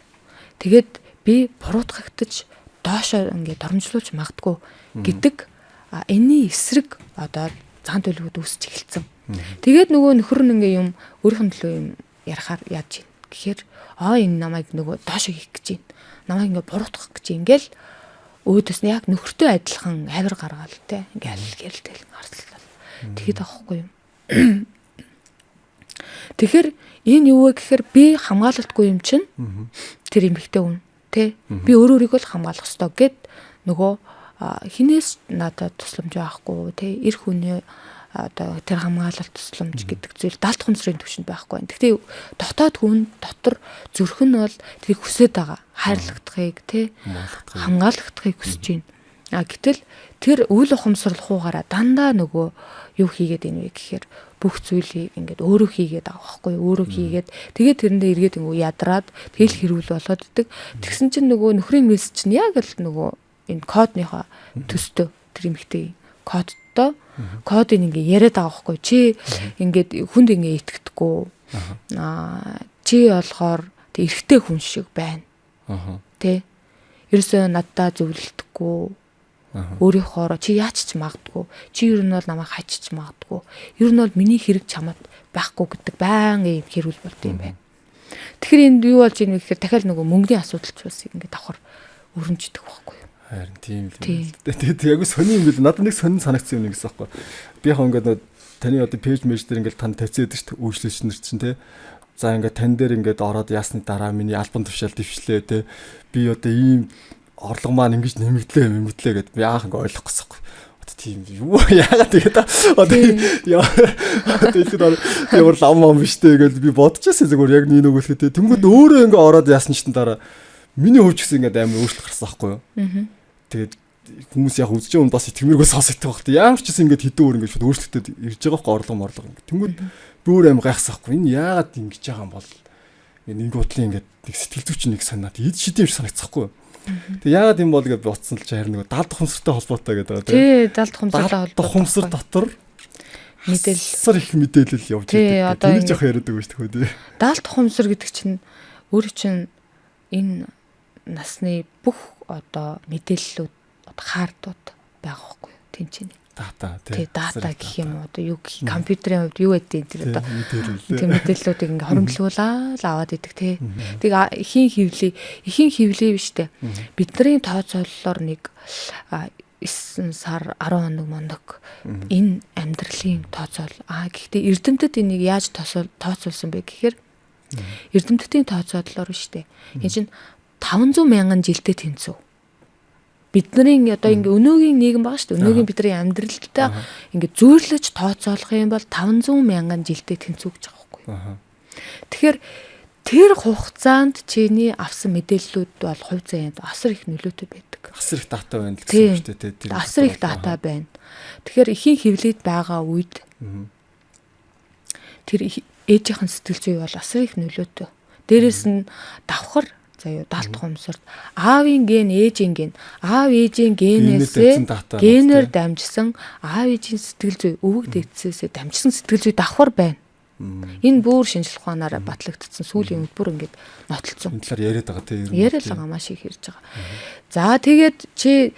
тэгээд би буруутгагдаж доошоо ингээ доромжлуулж магадгүй гэдэг энэний эсрэг одоо зан төлөвүүд үүсч эхэлсэн. Тэгээд нөгөө нөхөр нь ингээ юм өөрийнх нь төлөө юм ярахаар яаж юм гэхээр энэ намайг нөгөө доошоо хийх гэж байна. Намайг ингээ буруутгах гэж ингээл өөдөөс нь яг нөхөртөө адилхан авир гаргаал те ингээл гэлтэл гартлал. Тэгэхэд аахгүй юм. Тэгэхээр энэ юу вэ гэхээр би хамгаалалтгүй юм чинь тэр эмэгтэй хүн те би өөрийгөө л хамгаалах ёстой гэд нөгөө хинээс надад тусламж байхгүй те эр хүний одоо тэр хамгаалалт тусламж гэдэг зүйл далд хумсрын төвшөнд байхгүй байна. Гэхдээ дотоод хүн дотор зүрх нь бол тэрийг хүсэж байгаа. Хайрлагдахыг те хамгаалагдахыг хүсэж байна. Гэтэл тэр үйл ухамсарлахуугаараа дандаа нөгөө юу хийгээд ийнэ вэ гэхээр бүх зүйлийг ингээд өөрөө хийгээд байгаа байхгүй юу? Өөрөө хийгээд тэгээд тэрэндээ эргээд нөгөө ядраад тэгэл хэрүүл болоод идэг. Тэгсэн чинь нөгөө нөхрийн мессеж чинь яг л нөгөө энэ кодныхоо төстөө тэр эмэгтэй кодтой кодыг ингээ яриад байгаа байхгүй чи ингээд хүнд ингээ итгэдэггүй чи болохоор тэг эрэгтэй хүн шиг байна тэ ерөөсөө надтай зөвлөлдөггүй өөрийнхоороо чи яач ч магадгүй чи ер нь бол намайг хачиж магадгүй ер нь бол миний хэрэг чамд байхгүй гэдэг баян юм хэрүүл болд юм байна. Тэгэхээр энд юу болж ийн вэ гэхээр дахиад нөгөө мөнгөний асуудал ч бас ингээ давхар өрнжидэх байхгүй юу? Харин тийм л. Тэгээд яг сони юм бил надад нэг сонин санагдсан юм гэсэн байхгүй. Би яг ингээд таны одоо пэйж мэж дээр ингээд тань тавьцаад шүү дээ үйлчлэгчнэр чинь те. За ингээд тань дээр ингээд ороод ясны дараа миний альбом төвшөөл дэвшлээ те. Би одоо ийм орлого маань ингэж нэмэгдлээ гэд би яах ингээ ойлгох гэсэн юм. Одоо тийм юу яагаад тэгээд одоо ямар лам биш те гэж би бодчихсон зүгээр яг нэг нөгөөлхөд те. Тэнгүүд өөрөө ингээ ороод яасан чинь дараа миний хувьч гэсэн ингээ амар өөрчлөлт гарсан байхгүй юу. Тэгээд хүмүүс яг үзэж байгаа хүн бас итгэмээргүй сонсогдох багт ямар ч гэсэн ингээд хэдэн өөр ингээд шууд өөрчлөлтөд ирж байгаа байхгүй орлого. Тэнгүүд би өөр аим гайхсан байхгүй энэ яагаад ингэж байгаа юм бол нэг бодлын ингээд нэг сэтгэл зүйч нэг санаад эд шидэм шиг санагцсахгүй. Тэг яагаад юм бол гэж бодсон л чи харин нэг далд хумсартай холбоотой гэдэг. Тий далд хумсартай холбоотой. Далд хумсар дотор мэдээлэл их мэдээлэл явж байдаг. Тэр жоох яриадаг байж тхөө тий. Далд хумсар гэдэг чинь өөр чинь энэ насны бүх одоо мэдээллүүд одоо хаардууд байгаа байхгүй юу? Тин чинь. Дата тий. Дата гэх юм уу одоо юу гэх компьютерийн хувьд юу гэдэг тэр одоо тийм мэдээллүүдийг ингээ хоримтлуулаад аваад идэг тий. Тэг ихийн хөвлий биш үү? Бидний тооцооллоор нэг 9 сар 10 хоног моног энэ амьдралын тооцоол. Гэхдээ эрдэмтэд энийг яаж тооцоолсон бэ гэхээр эрдэмтдийн тооцооллоор шүү дээ. Энэ чинь 500 мянган жилдээ тэнцв. Бидний одоо ингээ өнөөгийн нийгэм байгаа шүү дээ. Өнөөгийн бидний амьдралдаа ингээ зүйрлэж тооцоолох юм бол 500 мянган жилдээ тэнцв гэж байгаа байхгүй. Тэгэхээр тэр хугацаанд чиний авсан мэдээллүүд бол хувь заяанд асар их нөлөөтэй байдаг. Асар их дата байна л гэсэн үг шүү дээ. Тэр асар их дата байна. Тэгэхээр ихийн хөвлөд байгаа үед тэр ээжийнхэн сэтгэл зүй бол асар их нөлөөтэй. Дээрээс нь давхар заяа далд хумсарт аавын ген ээжийн ген аав ээжийн генээсээ генээр дамжсан аав ээжийн сэтгэл зүй өвөг дэгдсээсээ дамжсан сэтгэл зүй давхар байна. Энэ бүр шинжлэх ухаанаараа батлагдсан сүүлийн үед бүр ингээд нотолцсон. Энэ талаар яриад байгаа тийм. Яриад байгаа маш их ярьж байгаа. За тэгээд чи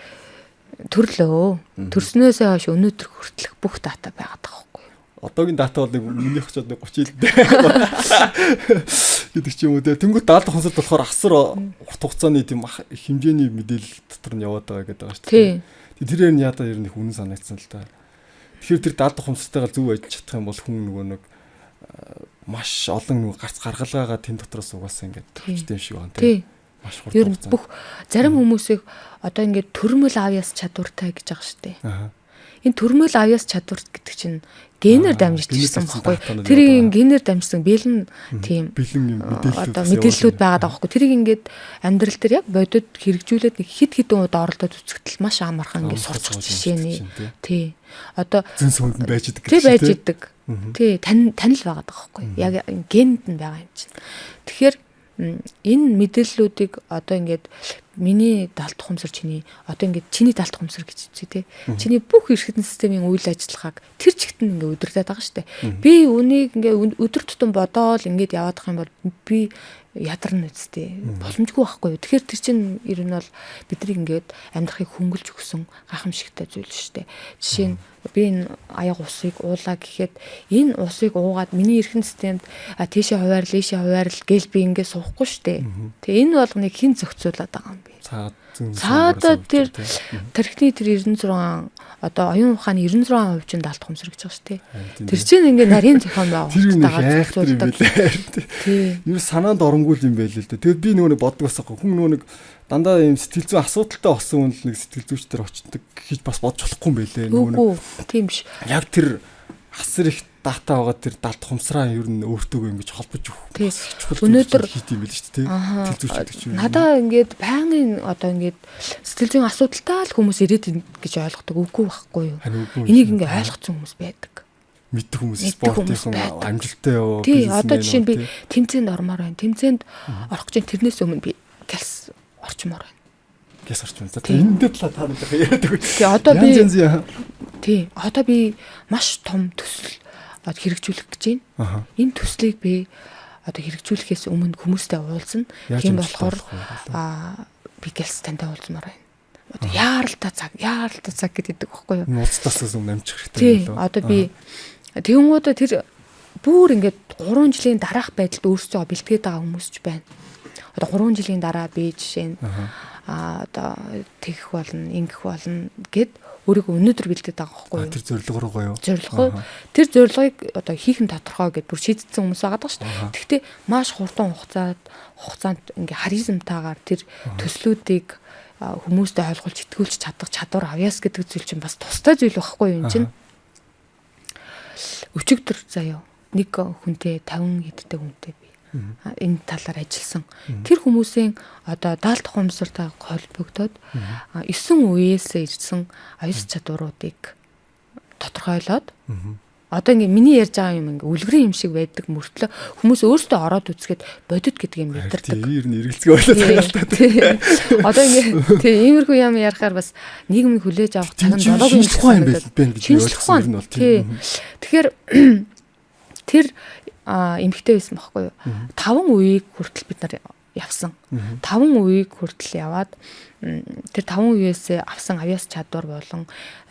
төрлөө. Төрснөөсөө хойш өнөөдөр хүртэлх бүх дата байгаад байгаа байхгүй юу? Одоогийн дата бол нэг минийх ч одоо 30 жилдээ гэдэг ч юм уу те. Тэнгүүд далд хонсолд болохоор асар урт хугацааны тийм хэмжээний мэдээлэл дотор нь яваад байгаа гэдэг байгаа шүү дээ. Тэр нь ядаа ер нь их үнэн санагдсан л да. Тэгэхээр тэр далд хонсолтойгоо зөв ажиллаж чадах юм бол хүн нөгөө нэг маш олон нөгөө гарц гаргалгаагаа тэн дотроос угаасаа ингээд тавьчтай юм шиг байна те. Маш хурд хугацаанд. Ер нь бүх зарим хүмүүсийг одоо ингээд төрмөл авьяас чадвартай гэж байгаа шүү дээ. Энэ төрмөл авьяас чадвар гэдэг чинь генээр дамжиж ирсэн байхгүй. Тэрийг генээр дамжсан бэлэн тийм бэлэн мэдээлэлүүд одоо мэдээллүүд байгаад байгаа байхгүй. Тэрийг ингээд амьдрал дээр яг бодод хэрэгжүүлээд нэг хид хідэн удаа оролдоод үзэхдээ маш амархан ингээд сурчих жишээний. Тий. Одоо зэн сүнд нь байж идэг гэж. Тий байж идэг. Тий танил байгаад байгаа байхгүй. Яг генд нь байгаа юм чинь. Тэгэхээр энэ мэдээллүүдийг одоо ингээд миний далд тухамсар чиний одоо ингээд чиний далд тухамсар гэж үзье те. Чиний бүх эрхтэн системийн үйл ажиллагааг тэр чигтэн ингээд өдөртөд байгаа штэ. Би үнийг ингээд өдөр тутам бодоол ингээд яваадах юм бол би ядарна үсттэй. Боломжгүй байхгүй юу. Тэгэхээр тэр чинь ер нь бол биднийг ингээд амьдрахыг хөнгөлж өгсөн гайхамшигтай зүйл штэ. Жишээ нь би энэ аяг усыг уулаа гэхэд энэ усыг уугаад миний эрхтэн системд тийшээ хуваарл ийшээ хуваарл гэл би ингээд суухгүй штэ. Тэгээ энэ болгоныг хэн зохицуулаад байгаа юм бэ? Цаадаа тэр тархины тэр 96 одоо оюун ухааны 96% чинь далд тухамсар гэж байгаа шүү дээ. Тэр чинь ингээ нарийн зохион байгуулалтаагаар зохицуулдаг. Тийм. Юу санаанд оронгуул юм байл л дээ. Тэгээд би нөгөө нэг боддог басахгүй. Хүн нөгөө нэг дандаа ийм сэтгэл зүйн асуудалтай болсон хүн л нэг сэтгэл зүйчдэр очдог гэж бас бодож болохгүй юм байлээ. Нөгөө нэг тийм биш. Яг тэр асар их дата байгаа тэр далд тухамсраа ер нь өөртөө ингэж холбож өгөх. Өнөөдөр хийх юм байл шүү дээ. Сэтгэл зүйчдэг чинь. Надаа ингээд байнгын одоо ингээд сэтгэл зүйн асуудалтай л хүмүүс ирээд гэж ойлгодог үгүй байхгүй юу? Энийг ингээ ойлгоцсон хүмүүс байдаг. Мэддэг хүмүүс спортын амжилттай юу? Тий, одоо жишээ нь би тэмцээнд ормоор байна. Тэмцээнд орох гэж тэрнээс өмнө би гэлс орчмоор байна. Гэлс орчмоор. За энэ дээр та нартай яриад өгөө. Тий, одоо би тий, одоо би маш том төсөл хэрэгжүүлэх гэж байна. Энэ төслийг би одоо хэрэгжүүлэхээс өмнө хүмүүстэй уулзна. Тийм болохоор би гэлс тантай уулзмаар байна. Одоо яаралтай цаг гэдэг байхгүй юу? Нууцтаас өмнө амжих хэрэгтэй байлоо. Одоо би тэгэнгүүтээ тэр бүр ингээд 3 жилийн дараах байдалд өөрсдөө бэлтгээд байгаа хүмүүс ч байна. Одоо 3 жилийн дараа би жишээ нь одоо тэгэх болно, ингэх болно гэд өөрийгөө өнөөдөр бэлдээд байгаа байхгүй юу? Тэр зорилго руугаа юу? Зорилго. Тэр зорилгыг одоо хийх нь тодорхой гэдээ бүр шийдсэн хүмүүс байгаа даа шүү дээ. Гэхдээ маш хурдан хугацаанд ингээ харизмтайгаар тэр төслүүдийг хүмүүстэй ойлгуулж итгүүлж чадах чадвар авьяас гэдэг зүйл чинь бас тустай зүйл байхгүй юу энэ чинь? Өчигдөр заяа нэг хүнтэй 50 хэдтэй хүнтэй би энэ талаар ажилласан. Тэр хүмүүсийн одоо даалт тухамсартай холбогдоод 9 үеэс ирсэн аюус чадваруудыг тодорхойлоод одоо ингээ миний ярьж байгаа юм ингээ үлгэрийн юм шиг байдаг мөртлөө хүмүүс өөрсдөө ороод үзгээд бодит гэдэг юм мэдэрдэг. Тийм ер нь эргэлзгээ болоод байгаа л та. Одоо ингээ тийм иймэрхүү юм ярихаар бас нийгмийг хүлээж авах цаг нь болоогүй юм байна гэж ойлгосон юм бол тийм. Тэгэхээр тэр эмгтэй байсан байхгүй юу? 5 үеийг хүртэл бид нар явсан. 5 үеийг хүртэл яваад тэр 5 үеэс авсан авьяас чадвар болон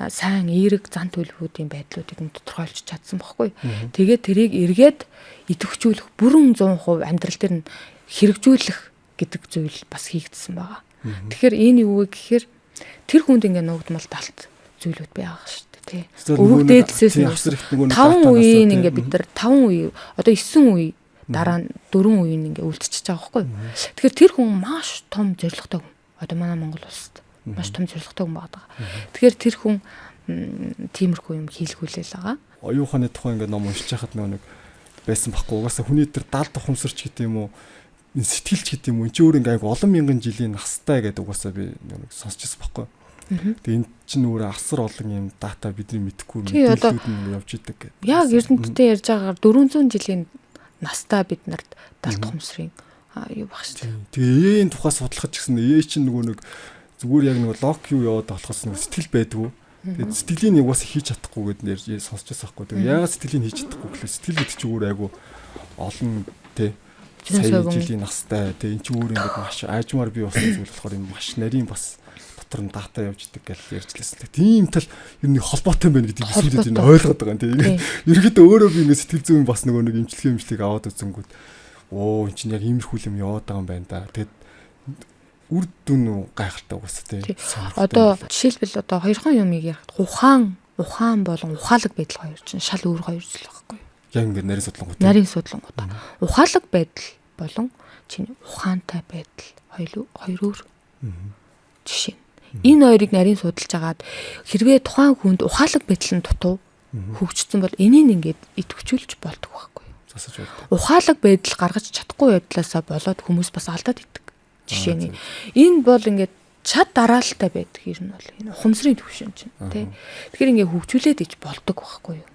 сайн эерэг зан төлөвүүдийн байдлуудыг нь тодорхойлж чадсан байхгүй. Тэгээд тэрийг эргээд идэвхжүүлэх бүрэн 100% амьдрал дээр нь хэрэгжүүлэх гэдэг зүйл бас хийгдсэн байгаа. Тэгэхээр энэ юу вэ гэхээр тэр хүнд ингээ нуугдмал талт зүйлүүд байгаа шүү дээ. Өвөг дээдсээс нь 5 үеийн ингээ бид нар 5 үе одоо 9 үе дараа нь 4 үеийн ингээ үлдчихэж байгаа байхгүй. Тэгэхээр тэр хүн маш том зорилготой хүн. Одоо манай Монгол улсад маш том зорилготой хүн байгаа. Тэгэхээр тэр хүн тиймэрхүү юм хийлгүүлээл байгаа. Оюун ухааны тухай ингээ ном уншиж байхад нэг байсан байхгүй. Угаасаа хүний тэр даалт тухамсарч гэдэг юм уу, сэтгэлч гэдэг юм уу, энэ ч өөр ингээ олон мянган жилийн настай гэдэг угаасаа би нэг сонсчихсан байхгүй. Тэгээ энэ чинь өөрөө асар олон юм дата бидний мэдэхгүй мэдээлэлүүд нь явж идэг гэдэг. Яг эрдэмтдээ ярьж байгаагаар 400 жилийн настай бид нарт даалт тухамсрын юу баг шүү дээ. Тэгээ энэ тухай судлахад ч гэсэн чинь нөгөө нэг зүгээр яг нэг лог юу яваад болохоос нэг сэтгэл байдгүй. Тэгээд сэтгэлийн нэг уус хийж чадахгүй гэдээ ярьж сонсчихсан байхгүй. Тэгээ яагаад сэтгэлийн хийж чадахгүй гэхэл сэтгэл гэдэг чинь өөр айгу олон тий сая жилийн настай тий энэ чинь өөр ингээд маш аажмаар бий болсон зүйл болохоор юм маш нарийн бас дотор нь дата явж идэг гэж ярьжлээсэн. Тийм тал ер нь холбоотой байна гэдэг зүйлүүд энэ ойлгоод байгаа юм тий. Ерөөдөө өөрөө би ингээд сэтгэл зүйн бас нөгөө нэг эмчилгээ аваад үзэнгүүт оо эн чинь яг иймэрхүү юм яваад байгаа юм байна да. Тэгэд үр дүн гайхалтай угаасаа тий. Одоо жишээлбэл одоо хоёрхан юмыг ярих ухаан болон ухаалаг байдал хоёр чинь шал өөр хоёр зүйл байхгүй юу? Яг ингээд нарийн судлангууд. Ухаалаг байдал болон чиний ухаантай байдал хоёр өөр. Жишээ. Энэ хоёрыг нарийн судалж агаад хэрвээ тухайн хүнд ухаалаг байдал нь дутуу хөгжсөн бол энийг ингээд идэвхжүүлж болдог байхгүй юу? Засаж болдог. Ухаалаг байдал гаргаж чадахгүй байдлаасаа болоод хүмүүс бас алдаад идэг. Жишээ нь энэ бол ингээд чад дараалалтай байдаг юм бол энэ ухамсарын төвшин чинь тий. Тэгэхээр ингээд хөгжүүлээд иж болдог байхгүй юу?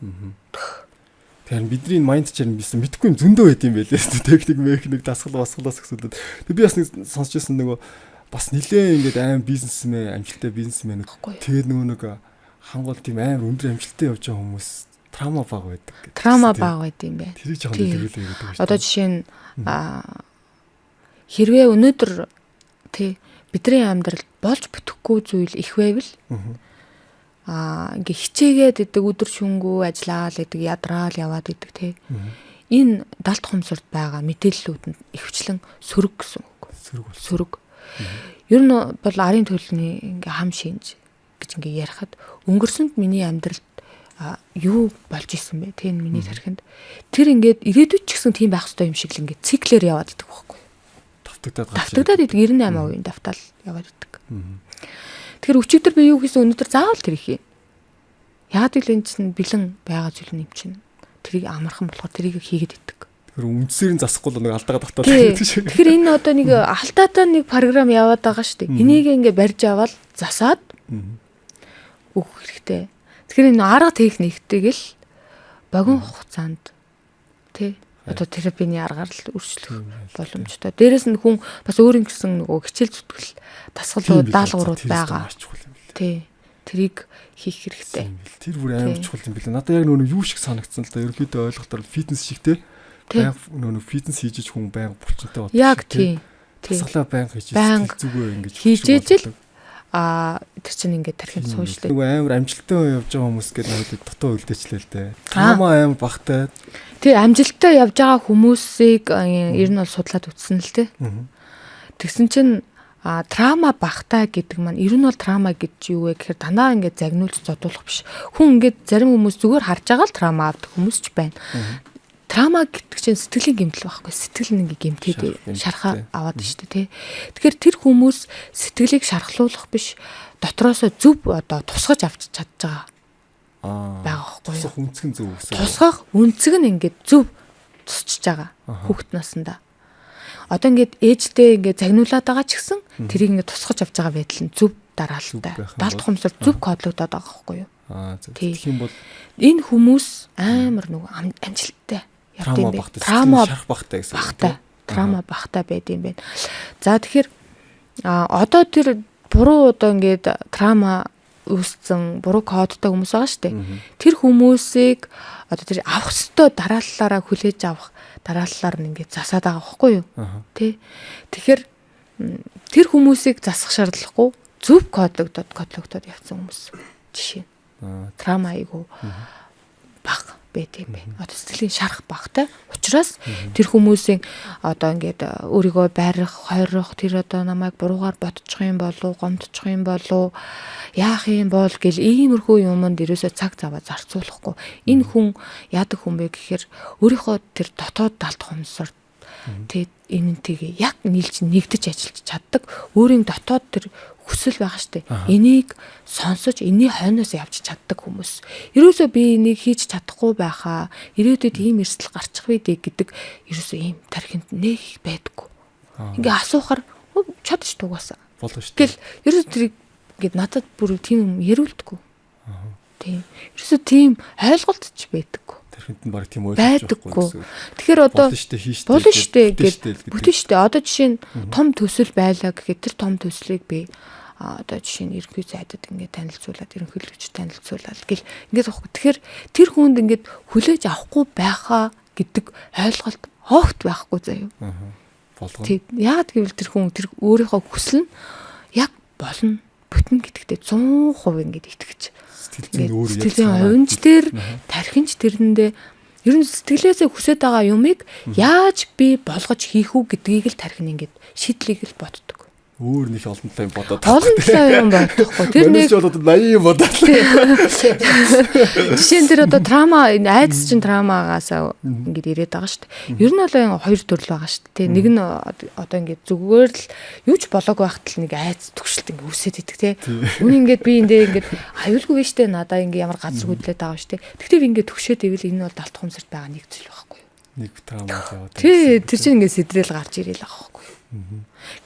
Тэгэхээр бидний майнд ч юм бисэн мэдхгүй юм зөндөө байд юм байлээ. Техник механик дасгал гэсүүлээд. Тэг би бас нэг сонсч ирсэн нөгөө бас нилээ ингээд аим бизнесмен, амжилттай бизнесмен. Тэгээд нөгөө нэг хангуул тийм аим өндөр амжилттай явж байгаа хүмүүс трама баг байдаг гэдэг. Трама баг байд юм байна. Тэрийг жоохон дэлгэрүүлээ гэдэг байна. Одоо жишээ нь хэрвээ өнөөдөр тий бидний амьдралд болж бүтэхгүй зүйл их байвал ингээ хичээгээд идэг өдөр шөнөгүй ажиллаал идэг ядраал яваад идэг тий. Энэ далд хумсарт байгаа мэдээллүүд нь ихвчлэн сөрөг гэсэн үг. Сөрөг. Ер нь бол арын төлөвний ингээ хам шинж гэж ингээ ярихад өнгөрсөнд миний амьдралд юу болж исэн бэ? Тэ миний тархинд тэр ингээд ирээдүйд ч гэсэн тийм байх ёстой юм шиг л ингээд циклээр яваад идэг байхгүй юу? Давтагдаад идэг 98% давтаал яваад идэг. Тэгэхээр өчигдөр би юу хийсэн өнөөдөр заавал тэр их юм. Яагаад гэвэл энэ чинь бэлэн байгаа зүйл юм чинь. Тэрийг амархан болохоор тэрийг хийгээд идэг. Тэгэхээр үндсээр нь засахгүй л нэг алдаагаа давтаад байдаг шиг. Тэгэхээр энэ одоо нэг алдаатай нэг програм яваад байгаа шүү дээ. Энийг ингээ барьж аваад засаад өгөх хэрэгтэй. Тэгэхээр энэ арга техниктэйг л богино хугацаанд тий одоо терапийн аргаар л өөрчлөх боломжтой. Дээрээс нь хүн бас өөрийн гэсэн нөгөө хичээл зүтгэл дасгалууд даалгаврууд байгаа. Тий. Тэрийг хийх хэрэгтэй. Тэр бүр амар чухал юм билээ. Надад яг нөгөө юу шиг санагдсан л да. Ерөнхийдөө ойлгохоор фитнес шиг тий. Нөгөө фитнес хийж хүн байнга булчинтай болдог. Яг тий. Дасгалаа байнга хийж зүгээр ингэж хийж тэр чинь ингээд тархинд суужлаа. Нөгөө амар амжилттай явж байгаа хүмүүс гэдэг надад дотоо үлдээчлээ л дээ. Трама амар багтай. Тий амжилттай явж байгаа хүмүүсийг ер нь бол судлаад үзсэн л дээ. Тэгсэн чинь трама багтай гэдэг маань ер нь бол трама гэж юу вэ гэхээр дандаа ингээд загнуулж зодуулах биш. Хүн ингээд зарим хүмүүс зүгээр харж байгаа л трама авдаг хүмүүс ч байна. Трама гэдэг чинь сэтгэлийн гэмтэл байхгүй. Сэтгэл нэг гэмтээд шархаа аваад штэ тий. Тэгэхээр тэр хүмүүс сэтгэлийг шархлуулах биш дотроосоо зөв одоо тусгаж авч чадж байгаа. Байгаа байхгүй. Тусах үнцгэн зөв гэсэн. Тусгах үнцэг нь ингээд зөв тусчж байгаа. Хүүхэд насндаа. Одоо ингээд ээжтэй ингээд загнуулаад байгаа ч гэсэн тэрийг ингээд тусгаж авч байгаа байдал нь зөв дараалалтай. Далд хумсар зөв кодлогдоод байгаа байхгүй юу? Тэгэх юм бол энэ хүмүүс амар нөгөө амжилттай трама багтай шарах багтай гэсэн. Багтай. Трама багтай байд юм байна. За тэгэхээр одоо тэр буруу одоо ингээд трама үүссэн буруу кодтой хүмүүс байгаа шүү дээ. Тэр хүмүүсийг одоо тэр авах ёстой дарааллаараа хүлээж авах дарааллаар нь ингээд засаад байгаа байхгүй юу? Тэ. Тэгэхээр тэр хүмүүсийг засах шаардлагагүй зөв кодлогдоод явсан хүмүүс. Жишээ. Трама айгу баг байт юм байна. Одоо сэтгэлийн шарах багтай. Учираас тэр хүмүүсийн одоо ингээд өөрийгөө барих, хойрох, тэр одоо намайг буруугаар ботчих юм болов, гомдчих юм болов, яах юм бол гэл иймэрхүү юмд ерөөсөө цаг заваа зарцуулахгүй. Энэ хүн яадаг хүн бэ гэхээр өөрийнхөө тэр дотоод далд хумсар тэгээд энэнтэйгээ яг нийлж нэгдэж ажиллаж чаддаг. Өөрийн дотоод тэр хүсэл байгаа штэ. Энийг сонсож, энэний хойноос явж чаддаг хүмүүс. Ерөөсөө би энийг хийж чадахгүй байхаа. Ирээдүйд ийм эрсдэл гарчих вэ гэдэг ерөөсөө ийм тархинд нэг байдаггүй. Ингээ асуухаар чадчих тугаасаа. Болно штэ. Гэл ерөөсөө тэрийг ингээд надад бүр тийм юм яриулдаггүй. Тийм. Ерөөсөө тийм ойлголт ч байдаггүй. Тархинд нь баг тийм ойлгож байхгүй. Тэгэхээр одоо болно штэ гэж бүтэн штэ. Одоо жишээ нь том төсөл байлаа гэхэд тэр том төслийг би одоо жишээ нь ерөнхий зайдад ингээд танилцуулаад ерөнхийлөгч танилцуулаад гэл ингээд авахгүй. Тэгэхээр тэр хүнд ингээд хүлээж авахгүй байхаа гэдэг ойлголт огт байхгүй заяа. Болгоно. Тийм. Яагаад гэвэл тэр хүн тэр өөрийнхөө хүсэл нь яг болно бүтэн гэдэгтээ 100% ингээд итгэж сэтгэлийн хувинч дээр тархинч тэрэндээ ер нь сэтгэлээсээ хүсэж байгаа юмыг яаж би болгож хийх үү гэдгийг л тархин ингээд шийдлийг л боддог. өөр нэг олон тайм бодоод. Олон талын юм бодохгүй. Тэр нэг болоод 80 юм бодоод. Жишээн дээр одоо трама айдас чин трамагаас ингээд ирээд байгаа шүү дээ. Ер нь бол хоёр төрөл байгаа шүү дээ. Нэг нь одоо ингээд зүгээр л юу ч болоогүй байхад л нэг айдас төгшөлт ингээд үсээд идэг те. Үн ингээд би эндээ ингээд аюулгүй биш те надаа ингээд ямар газар хөдлөөд байгаа шүү дээ. Тэгтээ би ингээд төгшөөд ивэл энэ бол далд хумсарт байгаа нэг зүйл байхгүй юу? Нэг трама яваад. Тий, тэр чинь ингээд сэдрэл гарч ирээл байгаа байхгүй юу?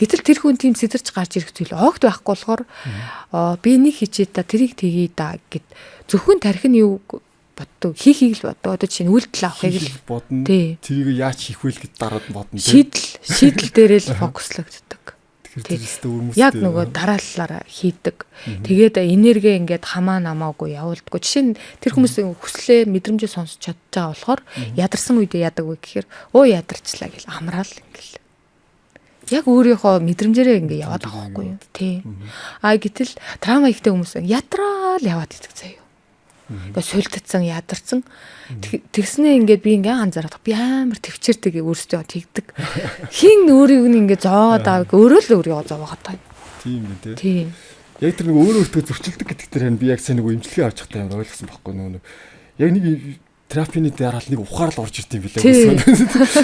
Гэтэл тэр хүн тийм сэтэрч гарч ирэх зүйл огт байхгүй болохоор би нэг хичээд та тэрийг тгий да гэд зөвхөн тархин юу боддог хийхийг л боддог. Одоо жишээ нь үйлдэл авахыг л бодно. Тэрийг яаж хийх вэ гэд дараад бодно. Шийдэл дээрээ л фокуслогддог. Тэгэхээр яг нөгөө дараалалаараа хийдэг. Тэгээд энерги ингээд хамаа намаагүй явуулдаггүй. Жишээ нь тэр хүмүүс хүслээ мэдрэмжээ сонсч чадж байгаа болохоор ядарсан үедээ яадаг вэ гэхээр ядарчлаа гэл амраал ингээл яг өөрийнхөө мэдрэмжээрээ ингээ яваад байгаа байхгүй юу. Тий. Гэтэл трама ихтэй хүмүүс ядраал яваад идэг заяа. Тэгээ сулдцсан, ядарсан. Тэгснээ ингээд би ингээ анзаарах. Би амар төвчээрдэг өөрсдөө тэгдэг. Хин өөрийг нь ингээ зовоод аваг өөрөө л өөрийгөө зовоогоод байна. Тийм үү тий. Яг тэр нэг өөрөө өөртөө зөрчилдөг гэдэг тэр харин би яг сайн нэг имчилгээ авч чадтай амар ойлгосон байхгүй нөгөө. Яг нэг терапины дараал нэг ухаар л орж ирд юм билээ гэсэн.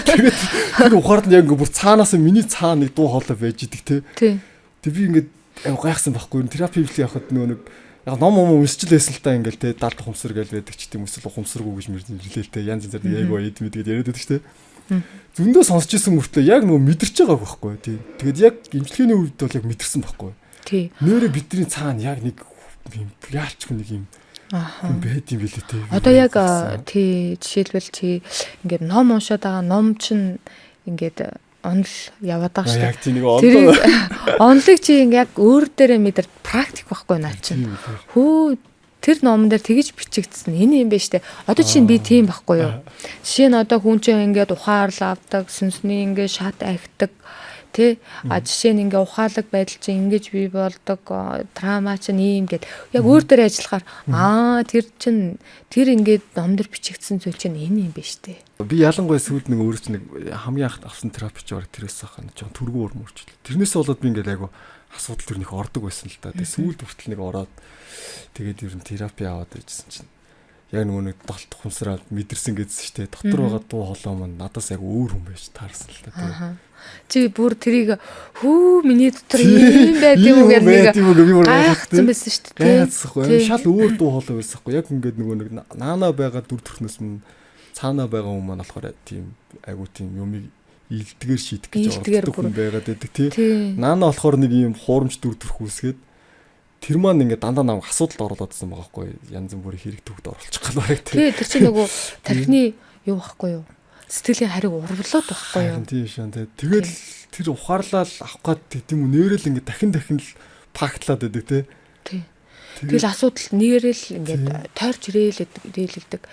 Тэгээд тэр ухаар нь яг бүр цаанаас миний цаана нэг дуу хоолой байж идэг те. Тэг би ингээд гайхсан байхгүй. Терапи хөвлөе явахад нөгөө нэг яг ном унсчил байсан л та ингээд те далд ухамсар гэж байдаг ч тийм эсвэл ухамсаргүй гэж мэрлээ те. Янз янзаар яг байд мэдгээд яриад байдаг ч те. Зөндөө сонсч ирсэн мөртлөө яг нөгөө мэдэрч байгаа байхгүй тий. Тэгээд яг имчилгээний үед бол яг мэдэрсэн байхгүй. Тий. Нэрэ бидний цаана яг нэг яалч нэг юм байд юм билээ тий. Одоо яг тий жишээлбэл чи ингээд ном уншаад байгаа ном чинь ингээд онл яваад байгаа шүү дээ. Яг тий нэг онлоо. Онлыг чи ингээд яг өөр дээрээ мэдэр практик байхгүй наа чинь. Хөө тэр номон дээр тэгэж бичигдсэн энэ юм байна штэ. Одоо чинь би тийм байхгүй юу. Жишээ нь одоо хүн чинь ингээд ухаарлаа авдаг, сүнсний ингээд шат ахидаг тий. Жишээ нь ингээд ухаалаг байдал чинь ингэж бий болдог, трама чинь ийм гэд. Яг өөр дээр ажиллахаар тэр ингээд ном дээр бичигдсэн зүйл чинь энэ юм байна штэ. Би ялангуяа сүүлд нэг өөрөө чинь нэг хамгийн анх авсан терапич баг тэрээс ахна жоо түргүү өрмөрч. Тэрнээс болоод би ингээд айгу асуудал төр нэг ордог байсан л да. Тэгээ сүүлд хүртэл нэг ороод тэгээд ер нь терапи аваад байжсэн чинь яг нөгөө нэг далд хумсраад мэдэрсэн гэдсэн шүү дээ. Дотор байгаа дуу хоолой маань надаас яг өөр хүн байж таарсан л да. Чи бүр тэрийг миний дотор юм байдаг юм гэдэг нэг гайхсан байсан шүү дээ. Гайхсахгүй. Шал өөр дуу хоолой байсан хгүй. Яг ингээд нөгөө нэг наана байгаа дүр төрхнөөс мань цаана байгаа хүмүүс маань болохоор тийм айгуу тийм юмыг илдгээр шийдэх гэж оролддог хүн байгаад байдаг тий. Наана болохоор нэг юм хуурамч дүр төрх үүсгээд тэр маань ингээд дандаа намайг асуудалд оруулаадсан байгаа хгүй. Янз бүрийн хэрэг төгд оруулчих гал бараг тий. Тэр чинь нөгөө тархины юу байхгүй юу? Сэтгэлийн хариг урвлаад байхгүй юу? Тийм шин тий. Тэгэл тэр ухаарлал авах гад тийм үү нэрэл ингээд дахин л пактлаад байдаг тий. Тэгэл асуудал нэрэл ингээд тойрч ирээлдэг.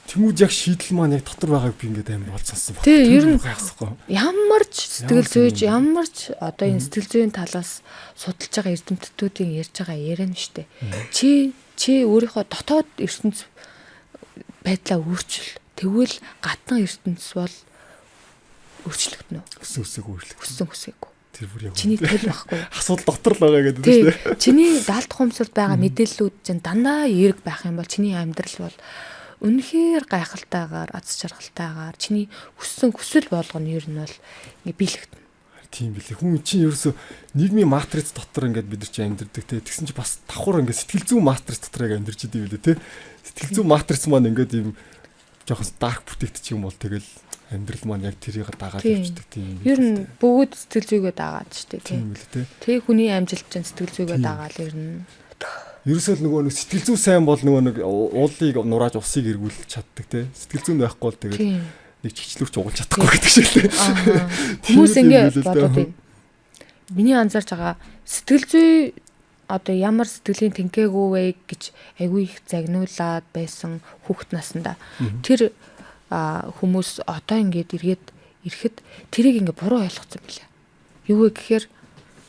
Тэмүүд яг шийдэл маань яг дотор байгааг би ингээд амар болцсон байна. Тий, ер нь гайхахгүй. Ямар ч сэтгэл зүйч, ямар ч одоо энэ сэтгэл зүйн талаас судалж байгаа эрдэмтдүүдийн ярьж байгаа яриа нь штэ. Чи өөрийнхөө дотоод ертөнц байдлаа өөрчил. Тэгвэл гадна ертөнц бол өөрчлөгдөнө. Өсөг өөрчлөх. Хүсээгүй. Тэр бүр яг чиний тэл байхгүй. Асуудал дотор л байгаа гэдэг нь штэ. Чиний далд хумсарт байгаа мэдээллүүд чинь дандаа эерэг байх юм бол чиний амьдрал бол үнэхээр гайхалтайгаар, аз жаргалтайгаар чиний хүссэн хүсэл болгоно ер нь бол ингээ биелэгдэнэ. Тийм билээ. Хүн чинь ерөөсө нийгмийн матриц дотор ингээд бид нар чинь амьдэрдэг те. Тэгсэн чинь бас давхар ингээд сэтгэл зүйн матриц дотор яг амьдэрч идэв билээ те. Сэтгэл зүйн матриц маань ингээд юм жоохон дарк бүтээт ч юм бол тэгэл амьдрал маань яг тэрийг дагаад явчихдаг тийм. Ер нь бүгд сэтгэл зүйгээ дагаад штэ тийм билээ те. Тэг хүний амжилт чинь сэтгэл зүйгээ дагаал ер нь. Ерөөсөө нөгөө нэг сэтгэл зүй сайн бол нөгөө нэг уулыг нурааж усыг эргүүлж чаддаг те. Сэтгэл зүйн байхгүй бол тэгээд нэг чигчлүүрч угуулж чадахгүй гэдэг шиг лээ. Хүмүүс ингэ бодоод байна. Миний анзаарч байгаа сэтгэл зүй одоо ямар сэтгэлийн тэнхээгүй вэ гэж айгүй их загнуулаад байсан хүүхэд наснда. Тэр хүмүүс одоо ингээд ирэхэд тэрийг ингээ буруу ойлгоцсон билээ. Юу вэ гэхээр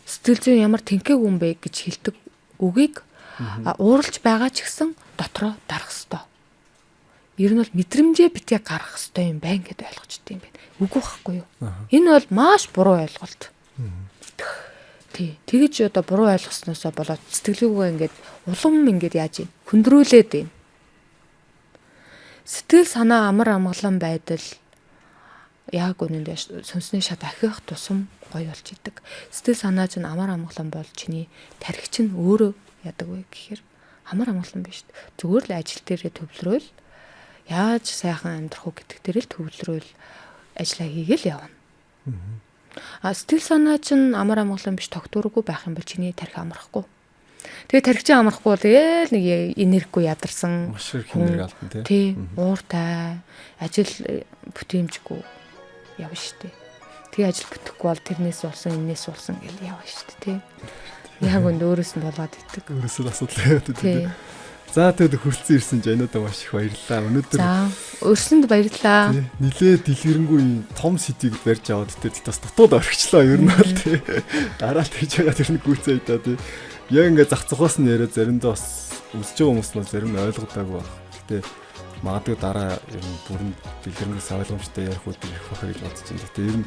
сэтгэл зүй ямар тэнхээгүй юм бэ гэж хэлдэг үгийг ууралж байгаа ч гэсэн дотроо дарах хэвээр. Ер нь бол мэдрэмжээ битгий гаргах хэвээр юм байна гэдээ ойлгочтой юм байна. Үгүй байхгүй юу? Энэ бол маш буруу ойлголт. Тий. Тэгэж одоо буруу ойлгосноосоо болоод сэтгэлгүйгээ ингээд улам ингээд яаж юм хөндрүүлээд байна. Сэтгэл санаа амар амгалан байдал яг үнэндээ сүнсний шат ахих тусам гоё болж идэг. Сэтгэл санаа чинь амар амгалан бол чиний тархич нь өөрөө яадаг вэ гэхээр амар амгалан биш. Зүгээр л ажил дээрээ төвлөрөөл яаж сайхан амьдрах уу гэдэг дээр л төвлөрөөл ажиллаа хийгээл явна. Сэтгэл санаа чинь амар амгалан биш тогтворгүй байх юм бол чиний тархи амархгүй. Тэгээ тархич амархгүй тэгэл нэг энергигүй ядарсан. Маш их энерги алдсан тий. Ууртай ажил бүтээмжгүй явна штэ. Тэгээ ажил бүтэхгүй бол тэрнээс болсон энэс болсон гэж явна штэ тий. Яг өнд өөрөөс нь болоод идэг. Өөрөөсөө асуудал яваад идэг. За тэгээд хүрэлцэн ирсэн ч ануудаа маш их баярлалаа. Өнөөдөр өрсөнд баярлалаа. Нилээ дэлгэрэнгүй том сэдвийг барьж аваад тэгээд бас дутууд орхичлаа ер нь бол тий. Дараа тэгж байгаа тэр нэг гүцээ идаа тий. Яг ингээ зах цухаас нь яриад заримдаа бас үзэж байгаа хүмүүс нь зарим нь ойлгодоогүй баг. Гэтэ магадгүй дараа ер нь бүрэн дэлгэрэнээс ойлгомжтой ярих үед ирэх баха гэж бодож байна. Гэтэ ер нь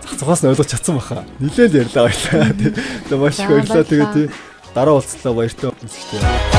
зах цухаас нь ойлгож чадсан баха. Нилээл ярьлаа баярлалаа тий. Тэгээд маш их баярлалаа тэгээд тий. Дараа уулзлаа баяртай үзэгчтэй.